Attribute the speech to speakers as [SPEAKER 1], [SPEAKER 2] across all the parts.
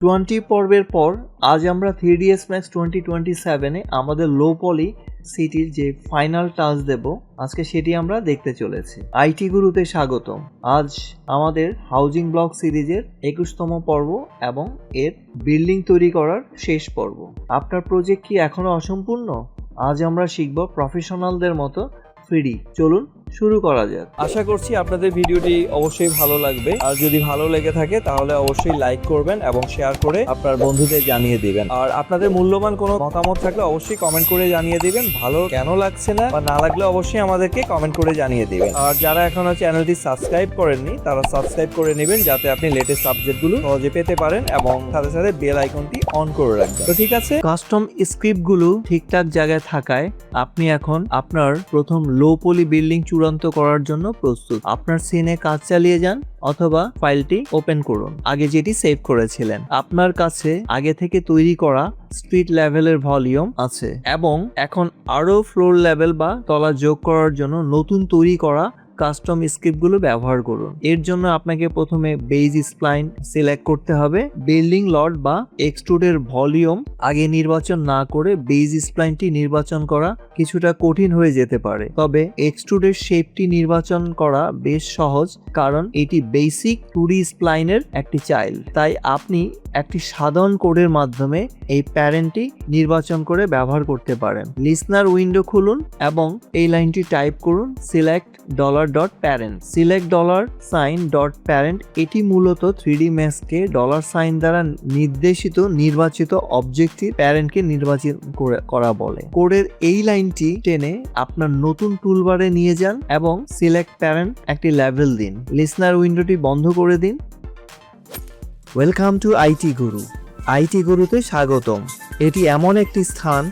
[SPEAKER 1] 20 পর্বের পর আজ আমরা 3ds Max 2027-এ আমাদের লো পলি সিটির যে ফাইনাল টাচ দেব আজকে সেটি আমরা দেখতে চলেছি। আইটি গুরুতে স্বাগতম। আজ আমাদের হাউজিং ব্লক সিরিজের 21তম পর্ব এবং এর বিল্ডিং তৈরি করার শেষ পর্ব। আপনার প্রজেক্ট কি এখনো অসম্পূর্ণ? আজ আমরা শিখব প্রফেশনালদের মতো 3D। চলুন শুরু করা যাক। আশা করছি আপনাদের ভিডিওটি অবশ্যই ভালো লাগবে, আর যদি ভালো লেগে থাকে তাহলে অবশ্যই লাইক করবেন এবং শেয়ার করে আপনার বন্ধুদের জানিয়ে দিবেন। আর আপনাদের মূল্যবান কোনো মতামত থাকলে অবশ্যই কমেন্ট করে জানিয়ে দিবেন। ভালো কেন লাগছে না বা না লাগলে অবশ্যই আমাদেরকে কমেন্ট করে জানিয়ে দিবেন। আর যারা এখনো চ্যানেলটি সাবস্ক্রাইব করেননি তারা সাবস্ক্রাইব করে নেবেন, যাতে আপনি লেটেস্ট আপডেটগুলো সহজে পেতে পারেন এবং সাথে সাথে বেল আইকনটি অন করে রাখবেন। তো ঠিক আছে, কাস্টম স্ক্রিপ্টগুলো ঠিকঠাক জায়গায় থাকায় আপনি এখন আপনার প্রথম লো পলি বিল্ডিং চূড়ান্ত করার জন্য প্রস্তুত। আপনার সিনে কাজ চালিয়ে যান অথবা ফাইলটি ওপেন করুন আগে যেটি সেভ করেছিলেন। আপনার কাছে আগে থেকে তৈরি করা স্ট্রিট লেভেলের ভলিউম আছে এবং এখন আরো ফ্লোর লেভেল বা তলা যোগ করার জন্য নতুন তৈরি করা কাস্টম স্ক্রিপ্টগুলো ব্যবহার করুন। এর জন্য আপনাকে প্রথমে বেজ স্প্লাইন সিলেক্ট করতে হবে। বিল্ডিং লট বা এক্সট্রুডের ভলিউম আগে নির্বাচন না করে বেজ স্প্লাইনটি নির্বাচন করা কিছুটা কঠিন হয়ে যেতে পারে, তবে এক্সট্রুডের শেপটি নির্বাচন করা বেশ সহজ, কারণ এটি বেসিক 2D স্প্লাইনের একটি চাইল্ড। তাই আপনি একটি সাধারণ কোডের মাধ্যমে এই প্যারেন্টটি নির্বাচন করে ব্যবহার করতে পারেন। লিসনার উইন্ডো খুলুন এবং এই লাইনটি টাইপ করুন, সিলেক্ট $.parent। সিলেক্ট $.parent এটি মূলত 3D ম্যাক্সকে $সাইন দ্বারা নির্বাচিত অবজেক্টিভ প্যারেন্টকে নির্বাচন করা বলে। কোডের এই লাইনটি টেনে আপনার নতুন টুলবারে নিয়ে যান এবং সিলেক্ট প্যারেন্ট একটি লেভেল দিন। লিসনার উইন্ডোটি বন্ধ করে দিন। Welcome to IT Guru. IT গুরুতে স্বাগতম। এটি এমন একটি স্থান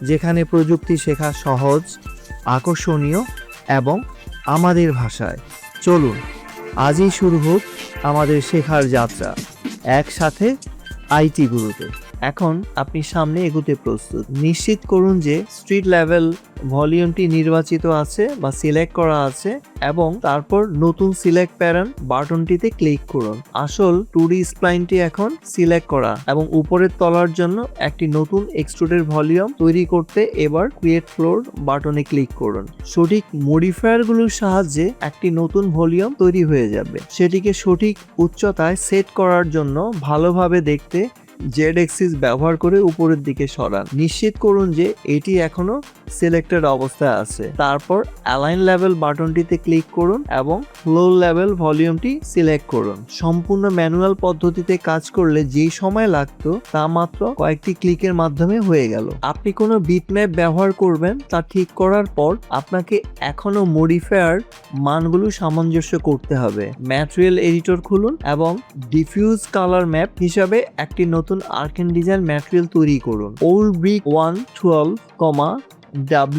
[SPEAKER 1] যেখানে প্রযুক্তি শেখা সহজ, আকর্ষণীয় এবং আমাদের ভাষায়। চলুন আজই শুরু হোক আমাদের শেখার যাত্রা একসাথে আইটি গুরুতে। এখন আপনি সামনে এগোতে প্রস্তুত। নিশ্চিত করুন যে স্ট্রিট লেভেল ভলিউমটি নির্বাচিত আছে বা সিলেক্ট করা আছে এবং তারপর নতুন সিলেক্ট প্যারেন্ট বাটনটিতে ক্লিক করুন। আসল 2D স্প্লাইনটি এখন সিলেক্ট করা এবং উপরের তলার জন্য একটি নতুন এক্সট্রুডের ভলিউম তৈরি করতে এবার ক্রিয়েট ফ্লোর বাটনে ক্লিক করুন। সঠিক মডিফায়ারগুলোর সাহায্যে একটি নতুন ভলিউম তৈরি হয়ে যাবে। সেটিকে সঠিক উচ্চতায় সেট করার জন্য ভালোভাবে দেখতে জেড এক্সিস ব্যবহার করে উপরের দিকে সরান। নিশ্চিত করুন যে এটি এখনো সিলেক্টেড অবস্থায় আছে। তারপর অ্যালাইন লেভেল বাটনটিতে ক্লিক করুন এবং ফ্লোর লেভেল ভলিউমটি সিলেক্ট করুন। সম্পূর্ণ ম্যানুয়াল পদ্ধতিতে কাজ করলে যেই সময় লাগতো তা মাত্র কয়েকটি ক্লিকের মাধ্যমে হয়ে গেল। আপনি কোনো বিটম্যাপ ব্যবহার করবেন তা ঠিক করার পর আপনাকে এখনো মডিফায়ার মানগুলো সামঞ্জস্য করতে হবে। ম্যাটেরিয়াল এডিটর খুলুন এবং ডিফিউজ কালার ম্যাপ হিসাবে একটি নতুন আর্কেন ডিজাইন ম্যাটেরিয়াল তৈরি করুন। ওল্ড ব্রিক 112,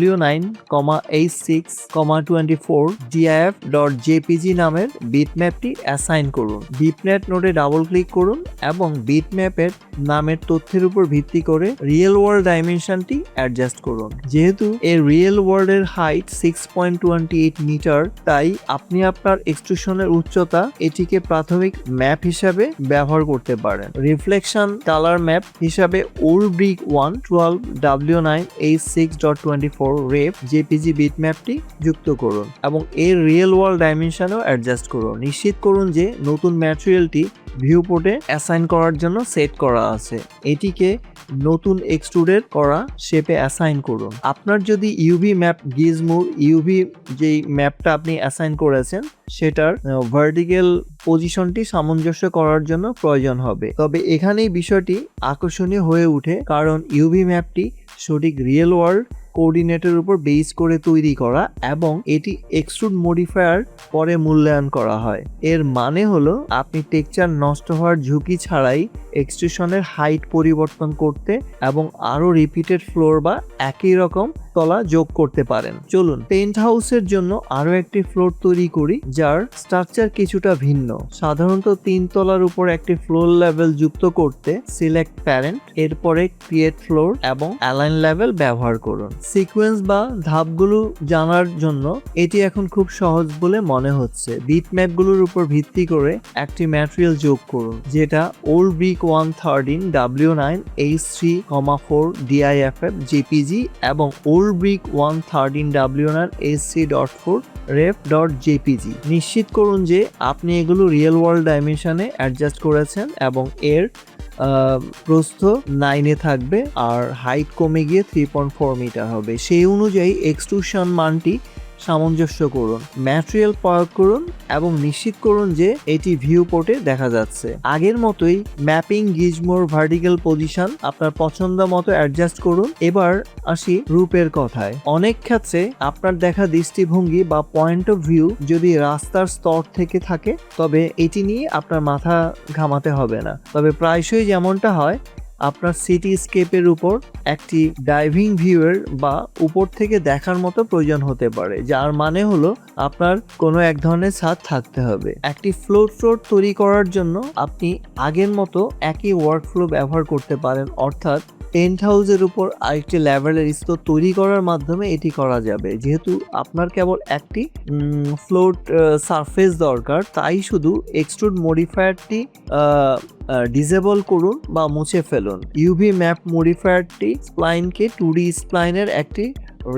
[SPEAKER 1] W9,H6,24 DIF.jpg নামের বিটম্যাপটি অ্যাসাইন করুন। বিটম্যাপ নোডে ডাবল ক্লিক করুন এবং বিটম্যাপের নামের তথ্যের উপর ভিত্তি করে রিয়েল ওয়ার্ল্ড ডাইমেনশনটি অ্যাডজাস্ট করুন। যেহেতু এর রিয়েল ওয়ার্ল্ডের হাইট 6.28 মিটার, তাই আপনি আপনার এক্সট্রুশনের উচ্চতা এটিকে প্রাথমিক ম্যাপ হিসাবে ব্যবহার করতে পারেন। রিফ্লেকশন কালার ম্যাপ হিসাবে ওল্ড ব্রিক 112 W9H6.24 রেপ জেপিজি বিটম্যাপটি যুক্ত করুন এবং এর রিয়েল ওয়ার্ল্ড ডাইমেনশনও অ্যাডজাস্ট করুন। নিশ্চিত করুন যে নতুন ম্যাটেরিয়ালটি ভিউপোর্টে অ্যাসাইন করার জন্য সেট করা আছে। এটিকে নতুন এক্সট্রুডেড করা শেপে অ্যাসাইন করুন। আপনার যদি ইউভি ম্যাপ গিজমোর ইউভি যেই ম্যাপটা আপনি অ্যাসাইন করেছেন সেটার ভার্টিক্যাল পজিশনটি সামঞ্জস্য করার জন্য প্রয়োজন হবে। তবে এখানেই বিষয়টি আকর্ষণীয় হয়ে ওঠে, কারণ ইউভি ম্যাপটি সঠিক রিয়েল ওয়ার্ল্ড কোঅর্ডিনেটের উপর বেস করে তৈরি করা এবং এটি এক্সট্রুড মডিফায়ার পরে মূল্যায়ন করা হয়। এর মানে হলো আপনি টেক্সচার নষ্ট হওয়ার ঝুঁকি ছাড়াই এক্সট্রুশনের হাইট পরিবর্তন করতে এবং আরো রিপিটেড ফ্লোর বা একই রকম তলা যোগ করতে পারেন। চলুন পেন্ট হাউসের জন্য আরো একটি ফ্লোর তৈরি করি যার স্ট্রাকচার কিছুটা ভিন্ন। সাধারণত 3 তলার উপর একটি ফ্লোর লেভেল যুক্ত করতে সিলেক্ট প্যারেন্ট, এরপরে ক্রিয়েট ফ্লোর এবং অ্যালাইন লেভেল ব্যবহার করুন। সিকোয়েন্স বা ধাপগুলো জানার জন্য এটি এখন খুব সহজ বলে মনে হচ্ছে। বিটম্যাপগুলোর উপর ভিত্তি করে একটি ম্যাটেরিয়াল যোগ যোগ করুন, যেটা old brick 113 W9 H3,4 DIFF JPG এবং old brick 113 W9 H3.4 ref.jpg। নিশ্চিত করুন যে আপনি এগুলো রিয়েল ওয়ার্ল্ড ডাইমেনশনে অ্যাডজাস্ট করেছেন এবং এর প্রস্থ 9 থাকবে আর হাইট কমে গিয়ে 3.4 মিটার হবে। সেই অনুযায়ী এক্সট্রুশন মানটি সামঞ্জস্য করুন, ম্যাটেরিয়াল প্রয়োগ করুন এবং নিশ্চিত করুন যে এটি ভিউ পোর্টে দেখা যাচ্ছে। আগের মতোই ম্যাপিং গিজমোর ভার্টিক্যাল পজিশন আপনার পছন্দ মতো অ্যাডজাস্ট করুন। এবার আসি রূপের কথায়। অনেক ক্ষেত্রে আপনার দেখা দৃষ্টিভঙ্গি বা পয়েন্ট অফ ভিউ যদি রাস্তার স্তর থেকে থাকে তবে এটি নিয়ে আপনার মাথা ঘামাতে হবে না, তবে প্রায়শই যেমনটা হয় আপনার সিটি স্কেপের উপর একটি ডাইভিং ভিউয়ের বা উপর থেকে দেখার মতো প্রয়োজন হতে পারে, যার মানে হলো আপনার কোনো এক ধরনের ছাদ থাকতে হবে। একটি ফ্লোর তৈরি করার জন্য আপনি আগের মতো একই ওয়ার্কফ্লো ব্যবহার করতে পারেন, অর্থাৎ টেন্ট হাউসের উপর আরেকটি লেভেলের স্তর তৈরি করার মাধ্যমে এটি করা যাবে। যেহেতু আপনার কেবল একটি ফ্লোট সারফেস দরকার, তাই শুধু এক্সট্রুড মডিফায়ারটি ডিসেবল করুন বা মুছে ফেলুন। ইউভি ম্যাপ মডিফায়ারটি স্প্লাইনকে 2D স্প্লাইনের একটি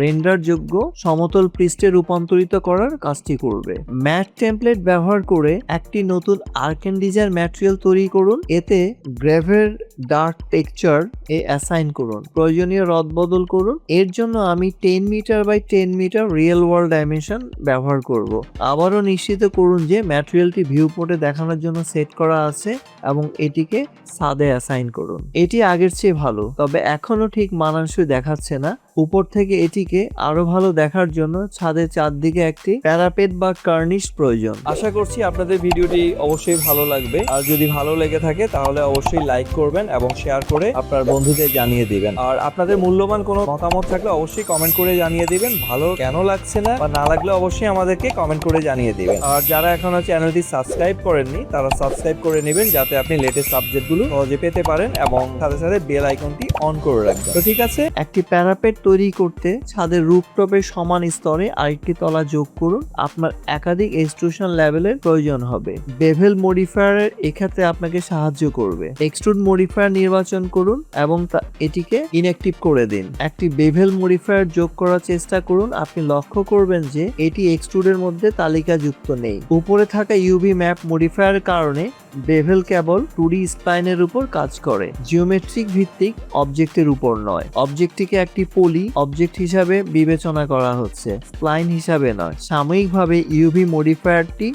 [SPEAKER 1] রেন্ডার যোগ্য সমতল পৃষ্ঠে রূপান্তরিত করার কাজটি করবে। ম্যাট টেমপ্লেট ব্যবহার করে একটি নতুন আর্কেন ডিজাইন ম্যাটেরিয়াল তৈরি করুন, এতে গ্রেভের ডার্ক টেক্সচার এ অ্যাসাইন করুন, প্রয়োজনীয় রদ বদল করুন। এর জন্য আমি 10 meter by 10 meter real world dimension ব্যবহার করব। আবারও নিশ্চিত করুন যে ম্যাটেরিয়ালটি ভিউ পোর্টে দেখানোর জন্য সেট করা আছে এবং এটিকে ছাদে অ্যাসাইন করুন। এটি আগের চেয়ে ভালো, তবে এখনো ঠিক মানানসই দেখাচ্ছে না। উপর থেকে এটিকে আরো ভালো দেখার জন্য ছাদের চারদিকে একটি প্যারাপেট বা কার্নিশ প্রয়োজন। আশা করছি আপনাদের ভিডিওটি অবশ্যই ভালো লাগবে, আর যদি ভালো লেগে থাকে তাহলে অবশ্যই লাইক করবেন এবং শেয়ার করে আপনার বন্ধুদের জানিয়ে দিবেন। আর আপনাদের মূল্যবান কোনো মতামত থাকলে অবশ্যই কমেন্ট করে জানিয়ে দিবেন। ভালো কেন লাগছে না বা না লাগলে অবশ্যই আমাদেরকে কমেন্ট করে জানিয়ে দিবেন। আর যারা এখনো চ্যানেলটি সাবস্ক্রাইব করেননি তারা সাবস্ক্রাইব করে নেবেন, যাতে আপনি লেটেস্ট আপডেটগুলো সহজে পেতে পারেন এবং সাথে সাথে বেল আইকনটি অন করে রাখবেন। তো ঠিক আছে, একটি প্যারাপেট তৈরি করতে ছাদের রুফটপের সমান স্তরে আরেকটি তলা যোগ করুন। আপনার একাধিক এক্সট্রুশন লেভেলের প্রয়োজন হবে। বেভেল মডিফায়ার এক্ষেত্রে আপনাকে সাহায্য করবে। এক্সট্রুড মডিফায়ার নির্বাচন করুন এবং এটিকে ইনঅ্যাক্টিভ করে দিন। একটি বেভেল মডিফায়ার যোগ করার চেষ্টা করুন। আপনি লক্ষ্য করবেন যে এটি এক্সট্রুডের মধ্যে তালিকাযুক্ত নেই। উপরে থাকা ইউভি ম্যাপ মডিফায়ারের কারণে বেভেল কেবল 2D স্প্লাইনের উপর কাজ করে, জিওমেট্রিক ভিত্তিক অবজেক্টের উপর নয়। অবজেক্টটিকে একটি পলি অবজেক্ট হিসাবে বিবেচনা করা হচ্ছে, স্প্লাইন হিসাবে নয়। সাময়িকভাবে ইউভি মডিফায়ারটি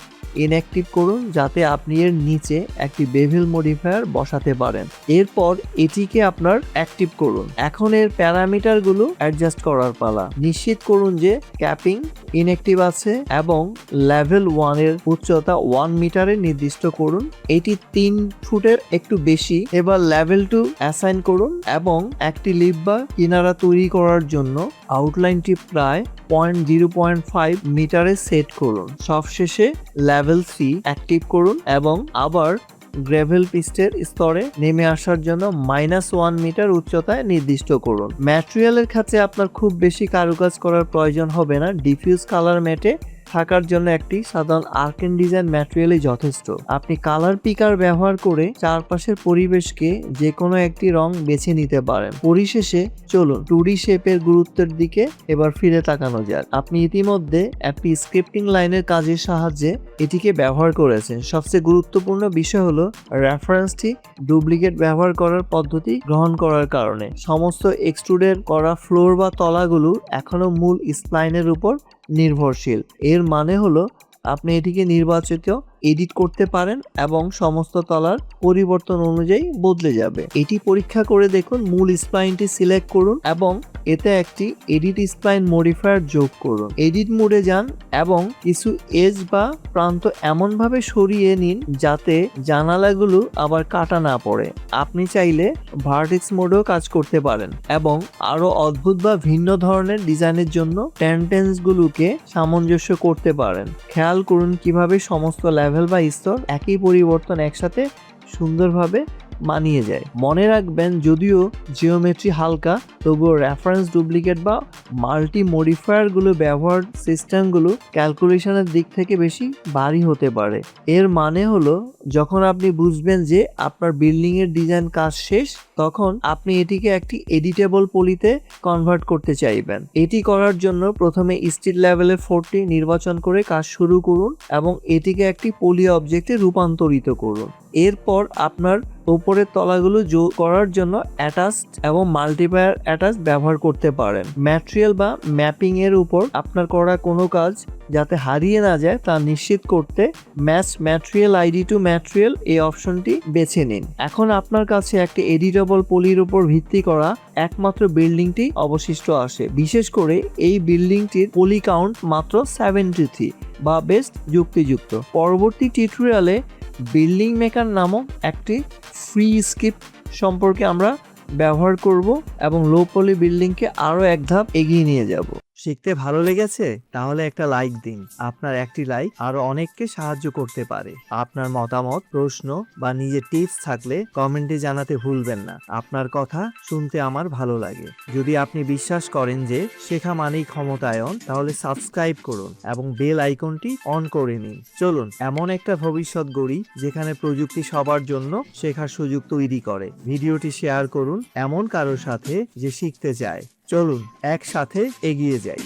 [SPEAKER 1] ইনঅ্যাক্টিভ করুন যাতে আপনি এর নিচে একটি বেভেল মডিফায়ার বসাতে পারেন। এরপর এটিকে আপনার অ্যাক্টিভ করুন। এখন এর প্যারামিটারগুলো অ্যাডজাস্ট করার পালা। নিশ্চিত করুন যে ক্যাপিং ইনঅ্যাক্টিভ আছে এবং লেভেল 1 এর উচ্চতা 1 মিটারে নির্দিষ্ট করুন। এটি 3 ফুটের একটু বেশি। এবার লেভেল 2 অ্যাসাইন করুন এবং একটি লিপ বা কিনারা তৈরি করার জন্য আউটলাইনটি প্রায় 0.5 মিটারে সেট করুন। সবশেষে লেভেল 3 অ্যাক্টিভ করুন এবং আবার গ্রেভেল পিস্টের স্তরে নেমে আসার জন্য -1 মিটার উচ্চতায় নির্দিষ্ট করুন। ম্যাটেরিয়ালের ক্ষেত্রে আপনার খুব বেশি কারুকাজ করার প্রয়োজন হবে না। ডিফিউজ কালার ম্যাটে থাকার জন্য একটি সাধারণ আর্কেন ডিজাইন ম্যাটেরিয়ালই যথেষ্ট। আপনি কালার পিকার ব্যবহার করে চারপাশের পরিবেশকে যে কোনো একটি রং বেছে নিতে পারেন। পরিশেষে চলুন 2D শেপের গুরুত্বের দিকে এবার ফিরে তাকানো যাক। আপনি ইতিমধ্যে একটি স্ক্রিপ্টিং লাইনের কাজের সাহায্যে এটিকে ব্যবহার করেছেন। সবচেয়ে গুরুত্বপূর্ণ বিষয় হলো রেফারেন্সটি ডুপ্লিকেট ব্যবহার করার পদ্ধতি গ্রহণ করার কারণে সমস্ত এক্সট্রুডেড করা ফ্লোর বা তলাগুলো এখনো মূল স্প্লাইনের উপর নির্ভরশীল। এর মানে হলো আপনি এটিকে নির্বাচিত এডিট করতে পারেন এবং সমস্ত তলার পরিবর্তন অনুযায়ী বদলে যাবে। এটি পরীক্ষা করে দেখুন। মূল স্প্লাইনটি সিলেক্ট করুন এবং এতে একটি এডিট স্প্লাইন মডিফায়ার যোগ করুন। এডিট মোডে যান এবং কিছু এজ বা প্রান্ত এমনভাবে সরিয়ে নিন যাতে জানালাগুলো আবার কাটা না পড়ে। আপনি চাইলে ভার্টেক্স মোডেও কাজ করতে পারেন এবং আরো অদ্ভুত বা ভিন্ন ধরনের ডিজাইনের জন্য টেন্টেন্সগুলোকে সামঞ্জস্য করতে পারেন। খেয়াল করুন কিভাবে সমস্ত লেভেল বা স্তর একই পরিবর্তন একসাথে সুন্দরভাবে মানিয়ে যায়। মনে রাখবেন, যদিও জিওমেট্রি হালকা, তবুও রেফারেন্স ডুপ্লিকেট বা মাল্টি মডিফায়ারগুলো ব্যবহার সিস্টেমগুলো ক্যালকুলেশনের দিক থেকে বেশি ভারী হতে পারে। এর মানে হলো, যখন আপনি বুঝবেন যে আপনার বিল্ডিং এর ডিজাইন কাজ শেষ, তখন আপনি এটিকে একটি এডিটেবল পলিতে কনভার্ট করতে চাইবেন। এটি করার জন্য প্রথমে স্টিল লেভেলের 40 নির্বাচন করে কাজ শুরু করুন এবং এটিকে একটি পলি অবজেক্টে রূপান্তরিত করুন। এরপর আপনার উপরের তলাগুলো যোগ করার জন্য অ্যাটাচড এবং মাল্টিপ্লায়ার অ্যাটাচ ব্যবহার করতে পারেন। ম্যাটেরিয়াল বা ম্যাপিং এর উপর আপনার করা কোনো কাজ যাতে হারিয়ে না যায় তা নিশ্চিত করতে match material ID to material এই অপশনটি বেছে নিন। এখন আপনার কাছে একটি এডিটেবল পলির উপর ভিত্তি করা একমাত্র বিল্ডিংটি অবশিষ্ট আসে। বিশেষ করে এই বিল্ডিংটির পলি কাউন্ট মাত্র 73 বা বেশ যুক্তিযুক্ত। পরবর্তী টিউটোরিয়ালে বিল্ডিং মেকার নামক একটি ফ্রি স্ক্রিপ্ট সম্পর্কে আমরা ব্যবহার করব এবং লো পলি বিল্ডিংকে আরও এক ধাপ এগিয়ে নিয়ে যাব। শিখতে ভালো লেগেছে? তাহলে একটা লাইক দিন। আপনার একটি লাইক আরো অনেককে সাহায্য করতে পারে। আপনার মতামত, প্রশ্ন বা নিজের টিপস থাকলে কমেন্টে জানাতে ভুলবেন না। আপনার কথা শুনতে আমার ভালো লাগে। যদি আপনি বিশ্বাস করেন যে শেখা মানেই ক্ষমতায়ন, তাহলে সাবস্ক্রাইব করুন এবং বেল আইকনটি অন করে নিন। চলুন এমন একটা ভবিষ্যৎ গড়ি যেখানে প্রযুক্তি সবার জন্য শেখার সুযোগ তৈরি করে। ভিডিওটি শেয়ার করুন এমন কারোর সাথে যে শিখতে চায়। চলুন একসাথে এগিয়ে যাই।